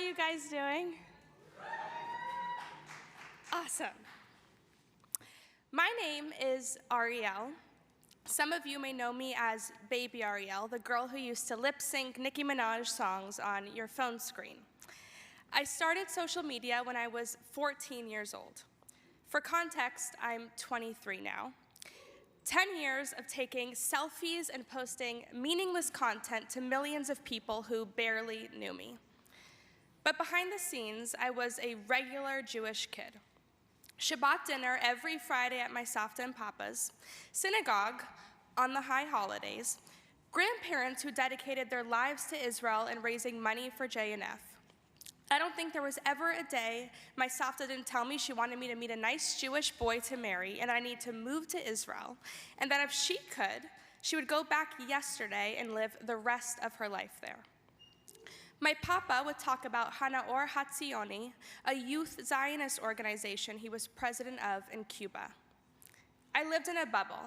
you guys doing? Awesome. My name is Ariel. Some of you may know me as Baby Ariel, the girl who used to lip sync Nicki Minaj songs on your phone screen. I started social media when I was 14 years old. For context, I'm 23 now. 10 years of taking selfies and posting meaningless content to millions of people who barely knew me. But behind the scenes, I was a regular Jewish kid. Shabbat dinner every Friday at my Savta and Papa's, synagogue on the high holidays, grandparents who dedicated their lives to Israel and raising money for JNF. I don't think there was ever a day my Savta didn't tell me she wanted me to meet a nice Jewish boy to marry and I need to move to Israel, and that if she could, she would go back yesterday and live the rest of her life there. My papa would talk about Hanaor Hatzioni, a youth Zionist organization he was president of in Cuba. I lived in a bubble,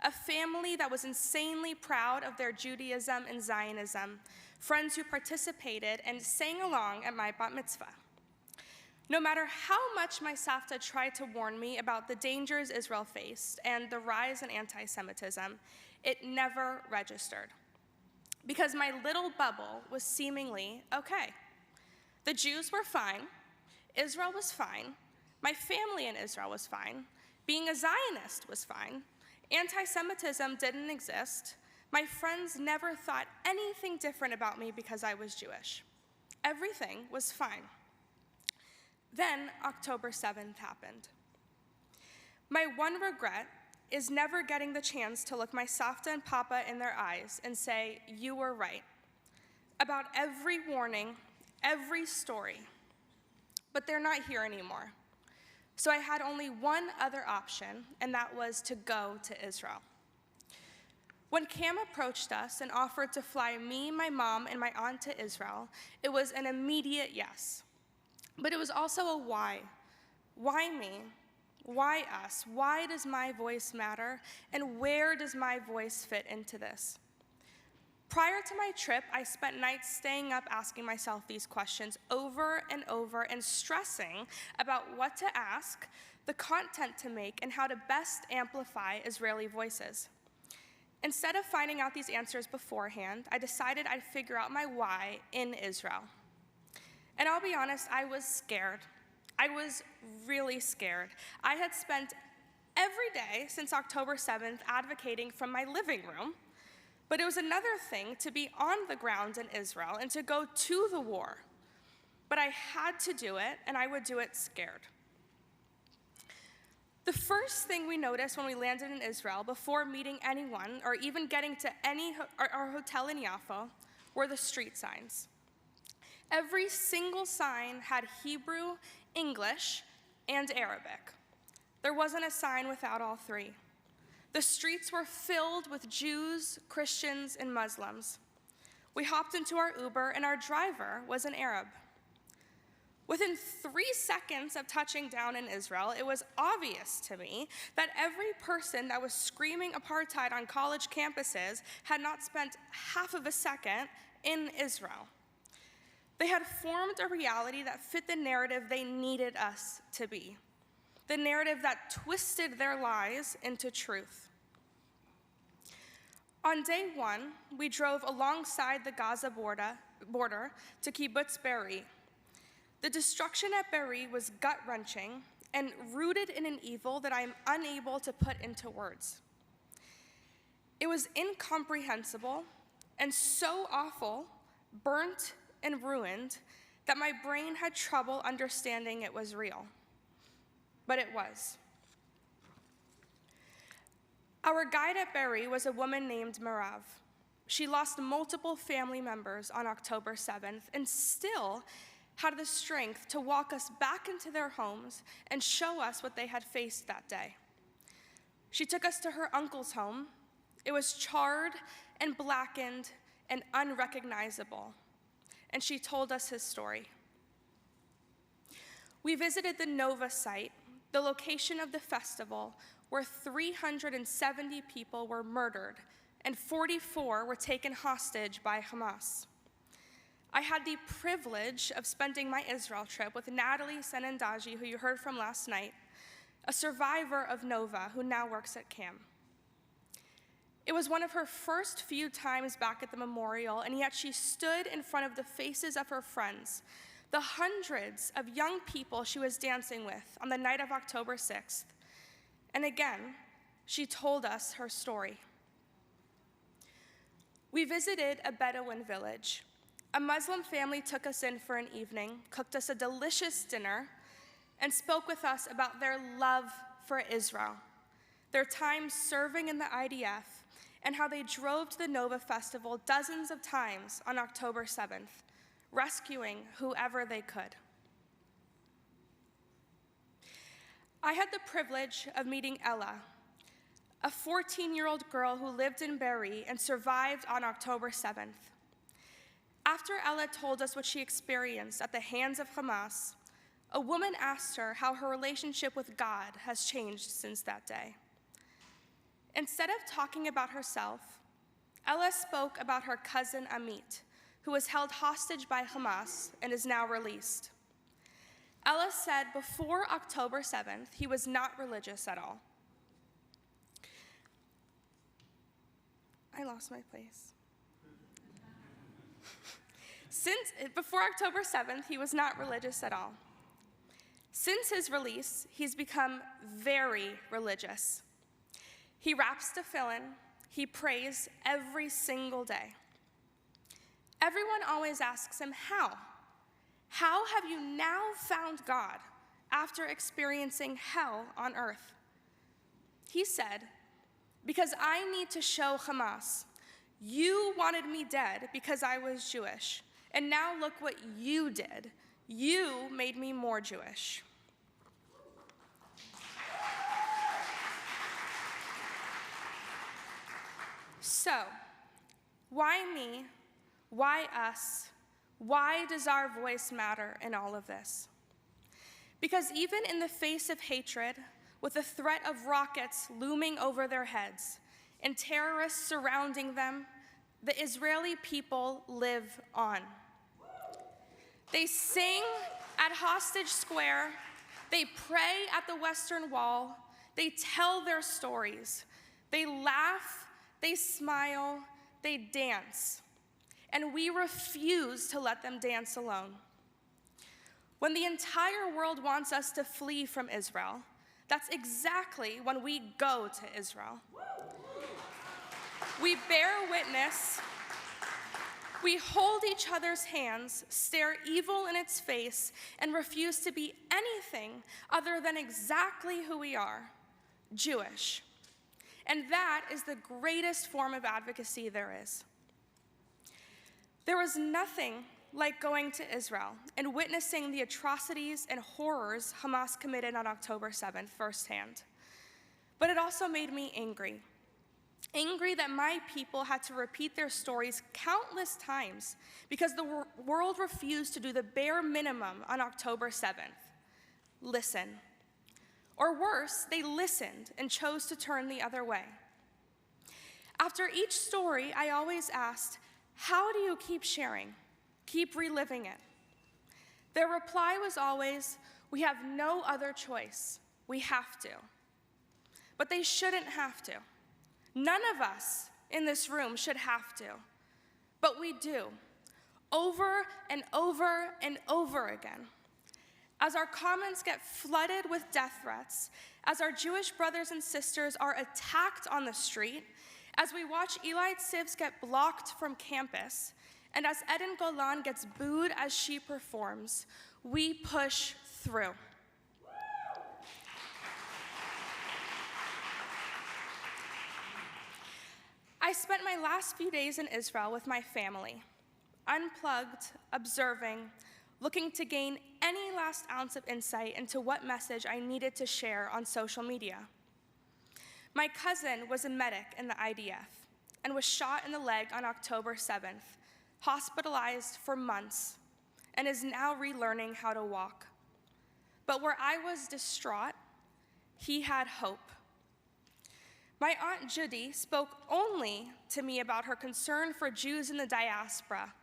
a family that was insanely proud of their Judaism and Zionism, friends who participated and sang along at my bat mitzvah. No matter how much my Savta tried to warn me about the dangers Israel faced and the rise in anti-Semitism, it never registered. Because my little bubble was seemingly okay. The Jews were fine, Israel was fine, my family in Israel was fine, being a Zionist was fine, anti-Semitism didn't exist, my friends never thought anything different about me because I was Jewish. Everything was fine. Then October 7th happened. My one regret is never getting the chance to look my Savta and Papa in their eyes and say, "You were right," about every warning, every story. But they're not here anymore. So I had only one other option, and that was to go to Israel. When Cam approached us and offered to fly me, my mom, and my aunt to Israel, it was an immediate yes. But it was also a why. Why me? Why us? Why does my voice matter? And where does my voice fit into this? Prior to my trip, I spent nights staying up asking myself these questions over and over and stressing about what to ask, the content to make, and how to best amplify Israeli voices. Instead of finding out these answers beforehand, I decided I'd figure out my why in Israel. And I'll be honest, I was scared. I was really scared. I had spent every day since October 7th advocating from my living room, but it was another thing to be on the ground in Israel and to go to the war. But I had to do it, and I would do it scared. The first thing we noticed when we landed in Israel, before meeting anyone or even getting to our hotel in Yaffo, were the street signs. Every single sign had Hebrew, English, and Arabic. There wasn't a sign without all three. The streets were filled with Jews, Christians, and Muslims. We hopped into our Uber, and our driver was an Arab. Within 3 seconds of touching down in Israel, it was obvious to me that every person that was screaming apartheid on college campuses had not spent half of a second in Israel. They had formed a reality that fit the narrative they needed us to be, the narrative that twisted their lies into truth. On day one, we drove alongside the Gaza border to Kibbutz Be'eri. The destruction at Be'eri was gut-wrenching and rooted in an evil that I am unable to put into words. It was incomprehensible and so awful, burnt and ruined, that my brain had trouble understanding it was real. But it was. Our guide at Be'eri was a woman named Mirav. She lost multiple family members on October 7th and still had the strength to walk us back into their homes and show us what they had faced that day. She took us to her uncle's home. It was charred and blackened and unrecognizable, and she told us his story. We visited the Nova site, the location of the festival, where 370 people were murdered and 44 were taken hostage by Hamas. I had the privilege of spending my Israel trip with Natalie Senendaji, who you heard from last night, a survivor of Nova who now works at CAM. It was one of her first few times back at the memorial, and yet she stood in front of the faces of her friends, the hundreds of young people she was dancing with on the night of October 6th. And again, she told us her story. We visited a Bedouin village. A Muslim family took us in for an evening, cooked us a delicious dinner, and spoke with us about their love for Israel, their time serving in the IDF, and how they drove to the Nova Festival dozens of times on October 7th, rescuing whoever they could. I had the privilege of meeting Ella, a 14-year-old girl who lived in Be'eri and survived on October 7th. After Ella told us what she experienced at the hands of Hamas, a woman asked her how her relationship with God has changed since that day. Instead of talking about herself, Ella spoke about her cousin Amit, who was held hostage by Hamas and is now released. Ella said before October 7th, he was not religious at all. I lost my place. Before October 7th, he was not religious at all. Since his release, he's become very religious. He raps tefillin, he prays every single day. Everyone always asks him, how? How have you now found God after experiencing hell on earth? He said, because I need to show Hamas, you wanted me dead because I was Jewish, and now look what you did. You made me more Jewish. So, why me? Why us? Why does our voice matter in all of this? Because even in the face of hatred, with the threat of rockets looming over their heads and terrorists surrounding them, the Israeli people live on. They sing at Hostage Square, they pray at the Western Wall, they tell their stories, they laugh, they smile, they dance, and we refuse to let them dance alone. When the entire world wants us to flee from Israel, that's exactly when we go to Israel. We bear witness, we hold each other's hands, stare evil in its face, and refuse to be anything other than exactly who we are, Jewish. And that is the greatest form of advocacy there is. There was nothing like going to Israel and witnessing the atrocities and horrors Hamas committed on October 7th firsthand. But it also made me angry. Angry that my people had to repeat their stories countless times because the world refused to do the bare minimum on October 7th. Listen. Or worse, they listened and chose to turn the other way. After each story, I always asked, how do you keep sharing? Keep reliving it? Their reply was always, we have no other choice. We have to. But they shouldn't have to. None of us in this room should have to. But we do, over and over and over again. As our comments get flooded with death threats, as our Jewish brothers and sisters are attacked on the street, as we watch Eli Tzivs get blocked from campus, and as Eden Golan gets booed as she performs, we push through. I spent my last few days in Israel with my family, unplugged, observing, looking to gain any last ounce of insight into what message I needed to share on social media. My cousin was a medic in the IDF and was shot in the leg on October 7th, hospitalized for months, and is now relearning how to walk. But where I was distraught, he had hope. My Aunt Judy spoke only to me about her concern for Jews in the diaspora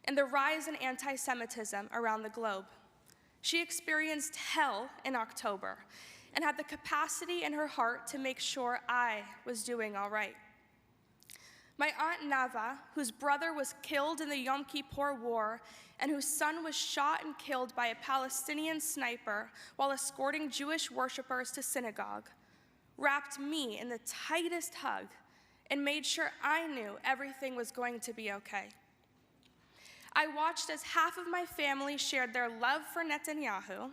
and the rise in anti-Semitism around the globe. She experienced hell in October and had the capacity in her heart to make sure I was doing all right. My Aunt Nava, whose brother was killed in the Yom Kippur War and whose son was shot and killed by a Palestinian sniper while escorting Jewish worshipers to synagogue, wrapped me in the tightest hug and made sure I knew everything was going to be okay. I watched as half of my family shared their love for Netanyahu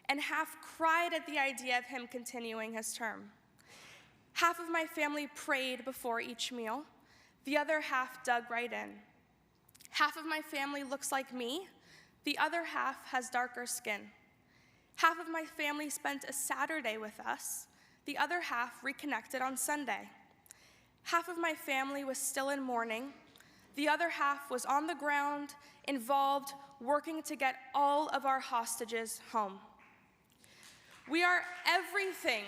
and half cried at the idea of him continuing his term. Half of my family prayed before each meal. The other half dug right in. Half of my family looks like me. The other half has darker skin. Half of my family spent a Saturday with us. The other half reconnected on Sunday. Half of my family was still in mourning. The other half was on the ground, involved, working to get all of our hostages home. We are everything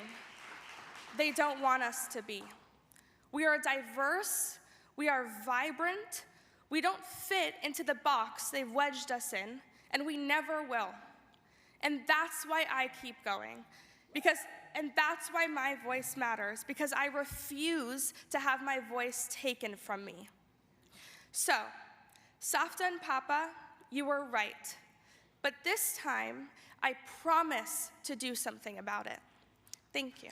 they don't want us to be. We are diverse, we are vibrant, we don't fit into the box they've wedged us in, and we never will. And that's why I keep going, and that's why my voice matters, because I refuse to have my voice taken from me. So, Savta and Papa, you were right. But this time, I promise to do something about it. Thank you.